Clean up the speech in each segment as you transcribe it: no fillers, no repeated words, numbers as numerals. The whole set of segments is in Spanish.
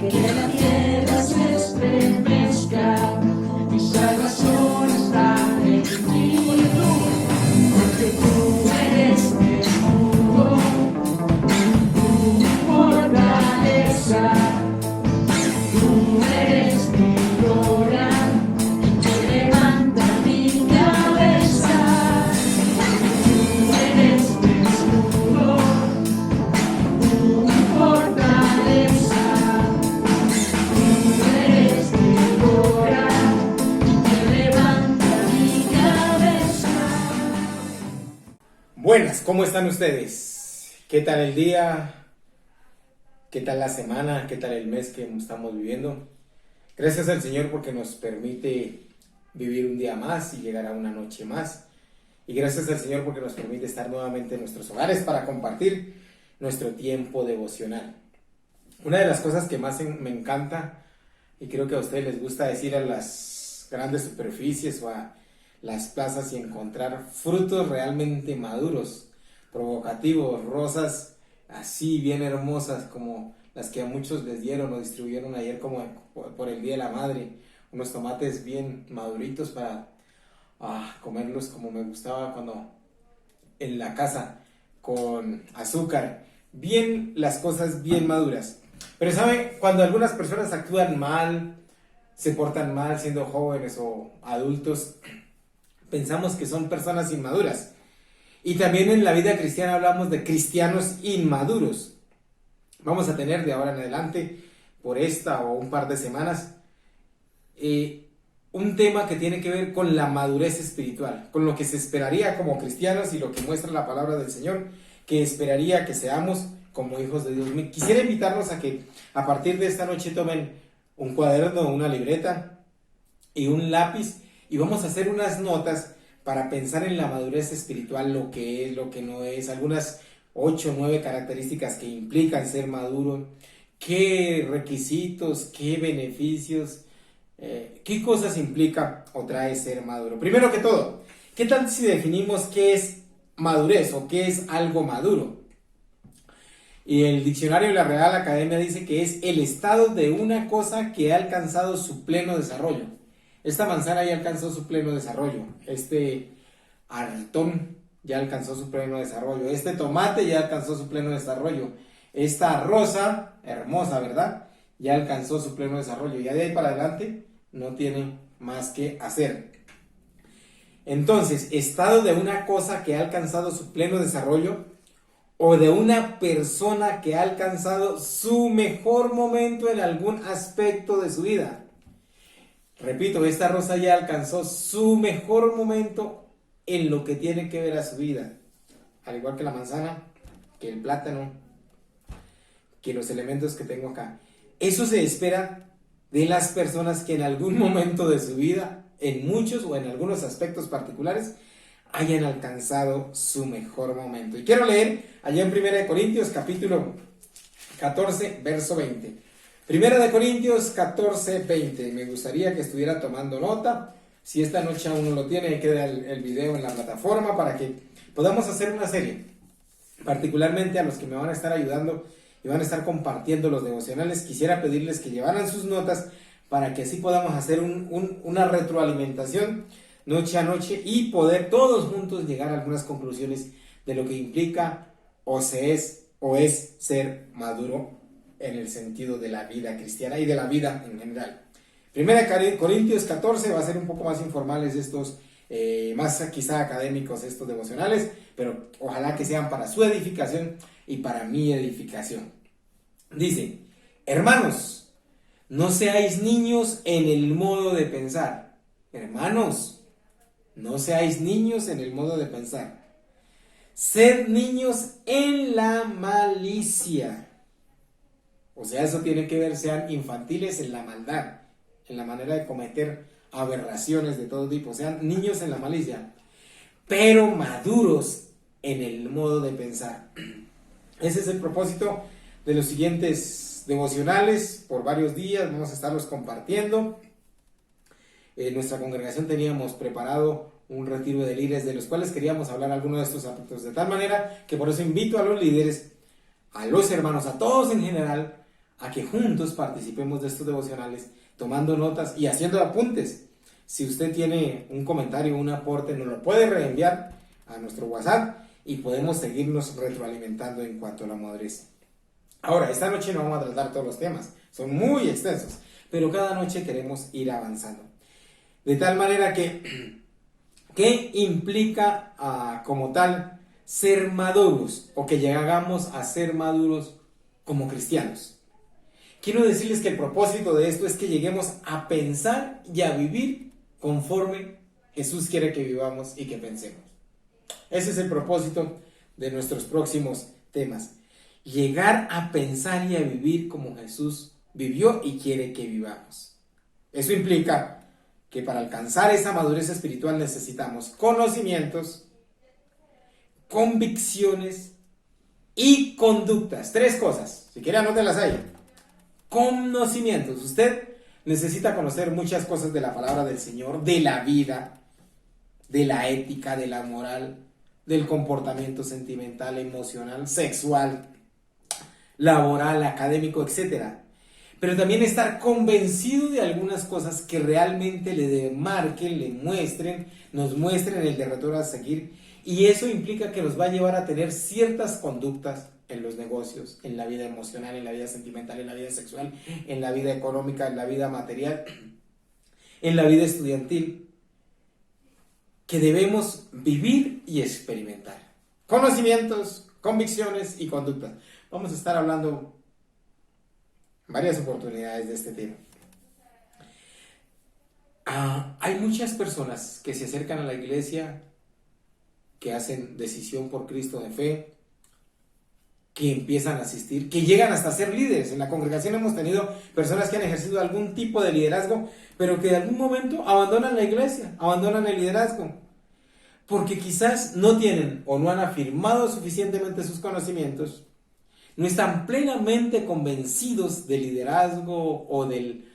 que la tierra se estremezca. Mi salvación está en ti, porque tú eres mi escudo, tu fortaleza, tú eres mi gloria, que levanta mi cabeza. Tú eres mi escudo, tu fortaleza, tú eres mi gloria, que levanta mi cabeza. Buenas, ¿cómo están ustedes? ¿Qué tal el día? ¿Qué tal la semana? ¿Qué tal el mes que estamos viviendo? Gracias al Señor porque nos permite vivir un día más y llegar a una noche más. Y gracias al Señor porque nos permite estar nuevamente en nuestros hogares para compartir nuestro tiempo devocional. Una de las cosas que más me encanta, y creo que a ustedes les gusta decir a las grandes superficies o a las plazas y encontrar frutos realmente maduros, provocativos, rosas así bien hermosas como las que a muchos les dieron o distribuyeron ayer como por el Día de la Madre, unos tomates bien maduritos para comerlos como me gustaba cuando en la casa, con azúcar, bien las cosas bien maduras. Pero ¿sabe? Cuando algunas personas actúan mal, se portan mal siendo jóvenes o adultos, pensamos que son personas inmaduras. Y también en la vida cristiana hablamos de cristianos inmaduros. Vamos a tener de ahora en adelante, por esta o un par de semanas, un tema que tiene que ver con la madurez espiritual, con lo que se esperaría como cristianos y lo que muestra la palabra del Señor, que esperaría que seamos como hijos de Dios. Quisiera invitarlos a que a partir de esta noche tomen un cuaderno, una libreta y un lápiz y vamos a hacer unas notas para pensar en la madurez espiritual, lo que es, lo que no es, algunas 8 o 9 características que implican ser maduro, qué requisitos, qué beneficios, qué cosas implica o trae ser maduro. Primero que todo, ¿qué tal si definimos qué es madurez o qué es algo maduro? Y el diccionario de la Real Academia dice que es el estado de una cosa que ha alcanzado su pleno desarrollo. Esta manzana ya alcanzó su pleno desarrollo. Este artón ya alcanzó su pleno desarrollo. Este tomate ya alcanzó su pleno desarrollo. Esta rosa, hermosa, ¿verdad? Ya alcanzó su pleno desarrollo. Ya de ahí para adelante no tiene más que hacer. Entonces, estado de una cosa que ha alcanzado su pleno desarrollo o de una persona que ha alcanzado su mejor momento en algún aspecto de su vida. Repito, esta rosa ya alcanzó su mejor momento en lo que tiene que ver a su vida. Al igual que la manzana, que el plátano, que los elementos que tengo acá. Eso se espera de las personas que en algún momento de su vida, en muchos o en algunos aspectos particulares, hayan alcanzado su mejor momento. Y quiero leer allá en 1 Corintios capítulo 14, verso 20. 1 Corintios 14, 20. Me gustaría que estuviera tomando nota. Si esta noche aún no lo tiene, ahí queda el video en la plataforma para que podamos hacer una serie. Particularmente a los que me van a estar ayudando y van a estar compartiendo los devocionales, quisiera pedirles que llevaran sus notas para que así podamos hacer una retroalimentación noche a noche y poder todos juntos llegar a algunas conclusiones de lo que implica o es ser maduro en el sentido de la vida cristiana y de la vida en general. 1 Corintios 14 va a ser un poco más informales estos, más quizá académicos estos devocionales, pero ojalá que sean para su edificación y para mi edificación. Dice, hermanos, no seáis niños en el modo de pensar. Hermanos, no seáis niños en el modo de pensar. Sed niños en la malicia. O sea, eso tiene que ver, sean infantiles en la maldad, en la manera de cometer aberraciones de todo tipo. Sean niños en la malicia, pero maduros en el modo de pensar. Ese es el propósito de los siguientes devocionales. Por varios días vamos a estarlos compartiendo. En nuestra congregación teníamos preparado un retiro de líderes de los cuales queríamos hablar algunos de estos aspectos, de tal manera que por eso invito a los líderes, a los hermanos, a todos en general, a que juntos participemos de estos devocionales, tomando notas y haciendo apuntes. Si usted tiene un comentario, un aporte, nos lo puede reenviar a nuestro WhatsApp y podemos seguirnos retroalimentando en cuanto a la madurez. Ahora, esta noche no vamos a tratar todos los temas, son muy extensos, pero cada noche queremos ir avanzando. De tal manera que, ¿qué implica como tal ser maduros o que llegamos a ser maduros como cristianos? Quiero decirles que el propósito de esto es que lleguemos a pensar y a vivir conforme Jesús quiere que vivamos y que pensemos. Ese es el propósito de nuestros próximos temas. Llegar a pensar y a vivir como Jesús vivió y quiere que vivamos. Eso implica que para alcanzar esa madurez espiritual necesitamos conocimientos, convicciones y conductas. 3 cosas. Si quiere, anótelas ahí. Conocimientos. Usted necesita conocer muchas cosas de la palabra del Señor, de la vida, de la ética, de la moral, del comportamiento sentimental, emocional, sexual, laboral, académico, etc. Pero también estar convencido de algunas cosas que realmente le demarquen, le muestren, nos muestren el derrotero a seguir. Y eso implica que nos va a llevar a tener ciertas conductas en los negocios, en la vida emocional, en la vida sentimental, en la vida sexual, en la vida económica, en la vida material, en la vida estudiantil, que debemos vivir y experimentar. Conocimientos, convicciones y conductas. Vamos a estar hablando varias oportunidades de este tema. Hay muchas personas que se acercan a la iglesia, que hacen decisión por Cristo de fe, que empiezan a asistir, que llegan hasta ser líderes. En la congregación hemos tenido personas que han ejercido algún tipo de liderazgo, pero que de algún momento abandonan la iglesia, abandonan el liderazgo, porque quizás no tienen o no han afirmado suficientemente sus conocimientos, no están plenamente convencidos del liderazgo o del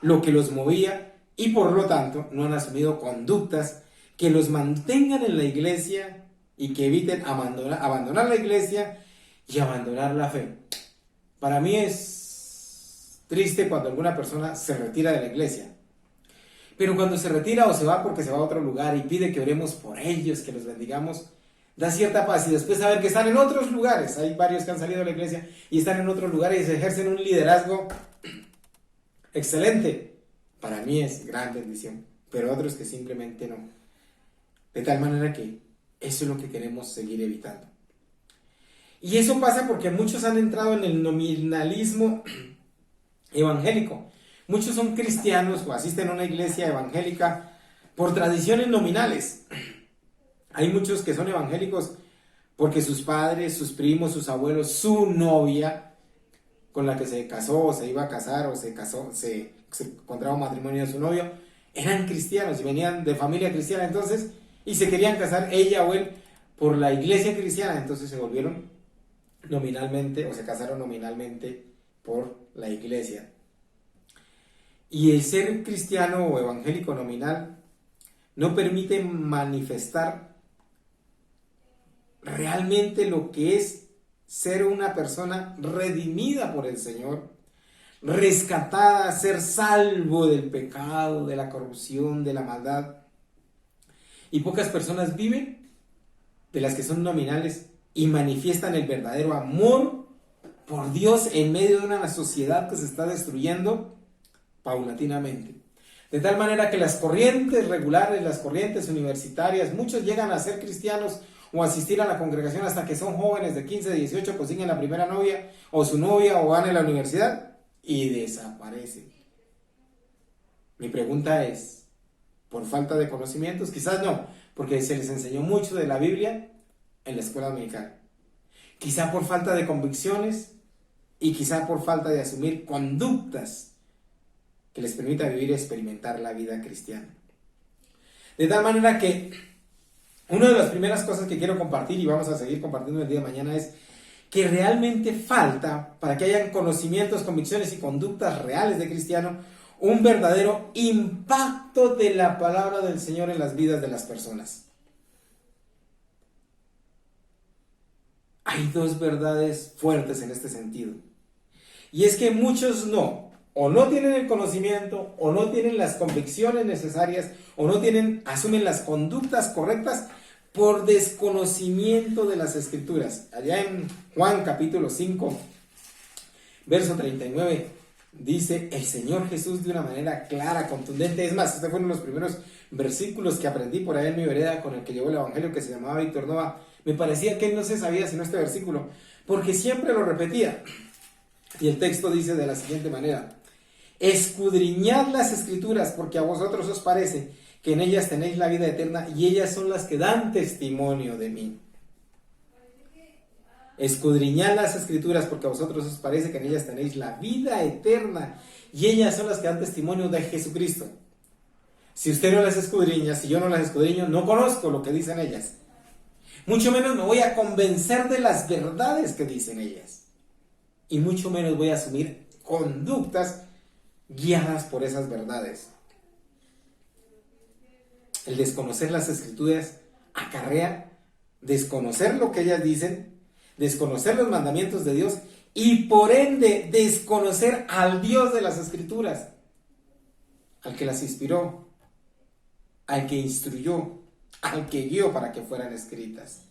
lo que los movía, y por lo tanto no han asumido conductas que los mantengan en la iglesia y que eviten abandonar la iglesia y abandonar la fe. Para mí es triste cuando alguna persona se retira de la iglesia, pero cuando se retira o se va porque se va a otro lugar y pide que oremos por ellos, que los bendigamos, da cierta paz, y después saber que están en otros lugares. Hay varios que han salido de la iglesia y están en otros lugares y ejercen un liderazgo excelente. Para mí es gran bendición, pero otros que simplemente no. De tal manera que eso es lo que queremos seguir evitando. Y eso pasa porque muchos han entrado en el nominalismo evangélico. Muchos son cristianos o asisten a una iglesia evangélica por tradiciones nominales. Hay muchos que son evangélicos porque sus padres, sus primos, sus abuelos, su novia con la que se casó o se iba a casar o se casó, se contrajo matrimonio de su novio, eran cristianos y venían de familia cristiana, entonces, y se querían casar ella o él por la iglesia cristiana, entonces se volvieron nominalmente o se casaron nominalmente por la iglesia. Y el ser cristiano o evangélico nominal no permite manifestar realmente lo que es ser una persona redimida por el Señor, rescatada, ser salvo del pecado, de la corrupción, de la maldad. Y pocas personas viven de las que son nominales y manifiestan el verdadero amor por Dios en medio de una sociedad que se está destruyendo paulatinamente. De tal manera que las corrientes regulares, las corrientes universitarias, muchos llegan a ser cristianos o asistir a la congregación hasta que son jóvenes de 15, 18, consiguen la primera novia o su novia o van a la universidad y desaparecen. Mi pregunta es, ¿por falta de conocimientos? Quizás no, porque se les enseñó mucho de la Biblia en la escuela dominical. Quizá por falta de convicciones y quizá por falta de asumir conductas que les permita vivir y experimentar la vida cristiana. De tal manera que una de las primeras cosas que quiero compartir, y vamos a seguir compartiendo el día de mañana, es que realmente falta, para que hayan conocimientos, convicciones y conductas reales de cristiano, un verdadero impacto de la palabra del Señor en las vidas de las personas. hay dos verdades fuertes en este sentido. Y es que muchos o no tienen el conocimiento, o no tienen las convicciones necesarias, o no asumen las conductas correctas por desconocimiento de las Escrituras. Allá en Juan capítulo 5, verso 39, dice el Señor Jesús de una manera clara, contundente. Es más, este fue uno de los primeros versículos que aprendí por ahí en mi vereda con el que llevó el evangelio, que se llamaba Víctor Nova. Me parecía que él no se sabía sino este versículo, porque siempre lo repetía. Y el texto dice de la siguiente manera: escudriñad las Escrituras, porque a vosotros os parece que en ellas tenéis la vida eterna, y ellas son las que dan testimonio de mí. Escudriñad las Escrituras, porque a vosotros os parece que en ellas tenéis la vida eterna, y ellas son las que dan testimonio de Jesucristo. Si usted no las escudriña, si yo no las escudriño, no conozco lo que dicen ellas. Mucho menos me voy a convencer de las verdades que dicen ellas. Y mucho menos voy a asumir conductas guiadas por esas verdades. El desconocer las Escrituras acarrea desconocer lo que ellas dicen, desconocer los mandamientos de Dios y por ende desconocer al Dios de las Escrituras, al que las inspiró, al que instruyó, al que guió para que fueran escritas.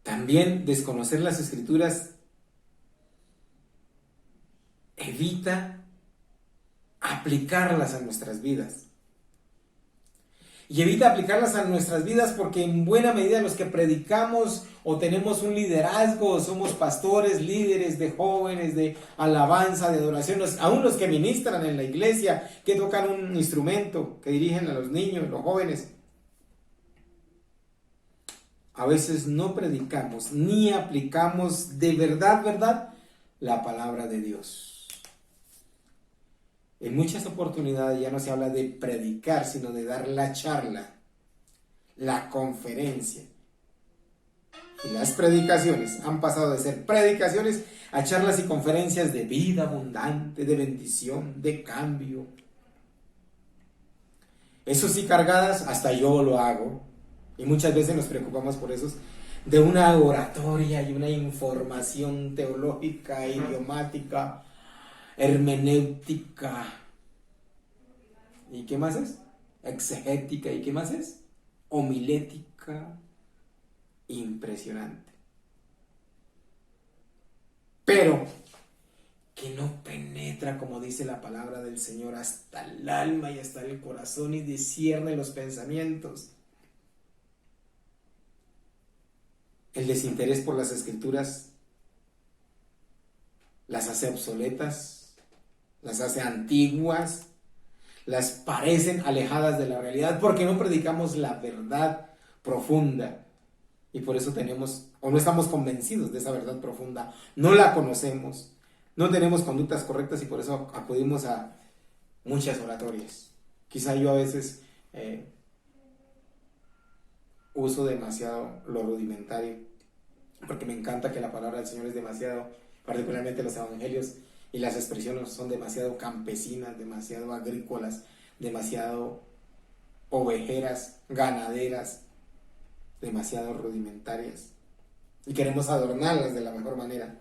También desconocer las Escrituras evita aplicarlas a nuestras vidas. Y evita aplicarlas a nuestras vidas porque en buena medida los que predicamos o tenemos un liderazgo, somos pastores, líderes de jóvenes, de alabanza, de adoración, aún los que ministran en la iglesia, que tocan un instrumento, que dirigen a los niños, los jóvenes, a veces no predicamos ni aplicamos de verdad, la palabra de Dios. En muchas oportunidades ya no se habla de predicar, sino de dar la charla, la conferencia. Y las predicaciones han pasado de ser predicaciones a charlas y conferencias de vida abundante, de bendición, de cambio. Eso sí, cargadas, hasta yo lo hago, y muchas veces nos preocupamos por eso, de una oratoria y una información teológica, idiomática, hermenéutica. ¿Y qué más es? Exegética. ¿Y qué más es? Homilética. Impresionante. Pero que no penetra, como dice la palabra del Señor, hasta el alma y hasta el corazón y discierne los pensamientos. El desinterés por las Escrituras las hace obsoletas, las hace antiguas, las parecen alejadas de la realidad porque no predicamos la verdad profunda y por eso no estamos convencidos de esa verdad profunda, no la conocemos, no tenemos conductas correctas y por eso acudimos a muchas oratorias. Quizá yo a veces uso demasiado lo rudimentario porque me encanta que la palabra del Señor es demasiado, particularmente los evangelios y las expresiones son demasiado campesinas, demasiado agrícolas, demasiado ovejeras, ganaderas, demasiado rudimentarias y queremos adornarlas de la mejor manera.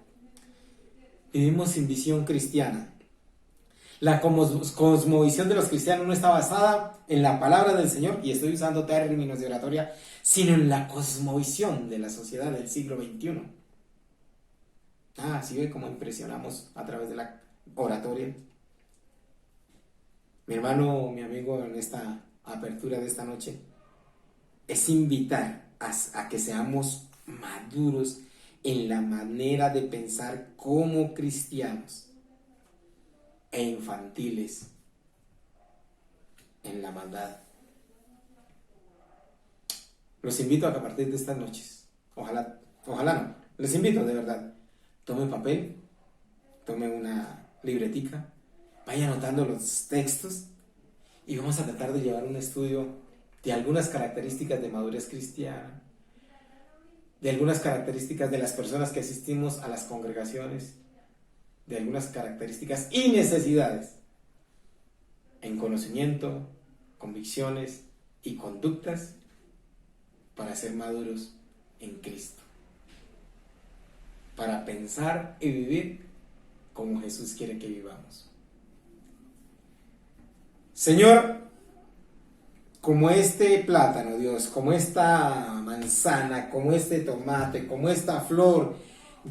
Vivimos sin visión cristiana. La cosmovisión de los cristianos no está basada en la palabra del Señor, y estoy usando términos de oratoria, sino en la cosmovisión de la sociedad del siglo XXI. ¿Sí ve cómo impresionamos a través de la oratoria? Mi hermano, mi amigo, en esta apertura de esta noche, es invitar a que seamos maduros en la manera de pensar como cristianos e infantiles en la maldad. Los invito a que a partir de estas noches, ojalá no, les invito de verdad, tome papel, tome una libretica, vaya anotando los textos y vamos a tratar de llevar un estudio de algunas características de madurez cristiana, de algunas características de las personas que asistimos a las congregaciones, de algunas características y necesidades en conocimiento, convicciones y conductas para ser maduros en Cristo, para pensar y vivir como Jesús quiere que vivamos. Señor, como este plátano, Dios, como esta manzana, como este tomate, como esta flor,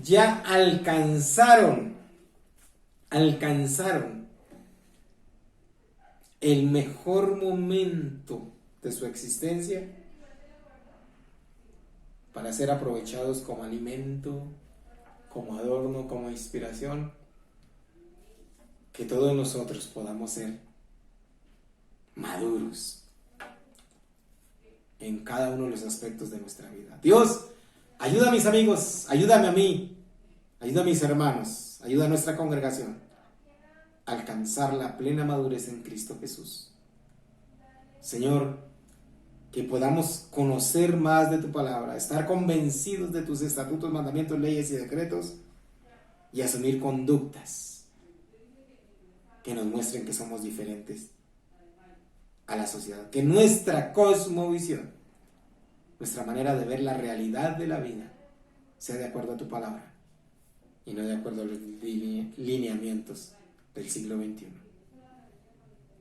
ya alcanzaron el mejor momento de su existencia para ser aprovechados como alimento, como adorno, como inspiración, que todos nosotros podamos ser maduros en cada uno de los aspectos de nuestra vida. Dios, ayuda a mis amigos, ayúdame a mí, ayuda a mis hermanos, ayuda a nuestra congregación a alcanzar la plena madurez en Cristo Jesús. Señor, que podamos conocer más de tu palabra, estar convencidos de tus estatutos, mandamientos, leyes y decretos y asumir conductas que nos muestren que somos diferentes a la sociedad, que nuestra cosmovisión, nuestra manera de ver la realidad de la vida sea de acuerdo a tu palabra y no de acuerdo a los lineamientos del siglo XXI,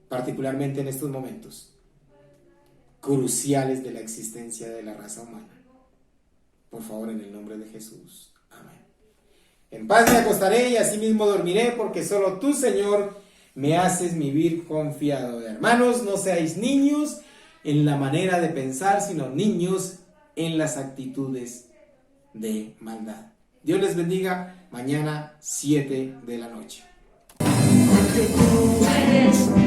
particularmente en estos momentos cruciales de la existencia de la raza humana. Por favor, en el nombre de Jesús. Amén. En paz me acostaré y asimismo dormiré, porque solo tú, Señor, me haces vivir confiado. Hermanos, no seáis niños en la manera de pensar, sino niños en las actitudes de maldad. Dios les bendiga. Mañana 7 de la noche. Porque tú eres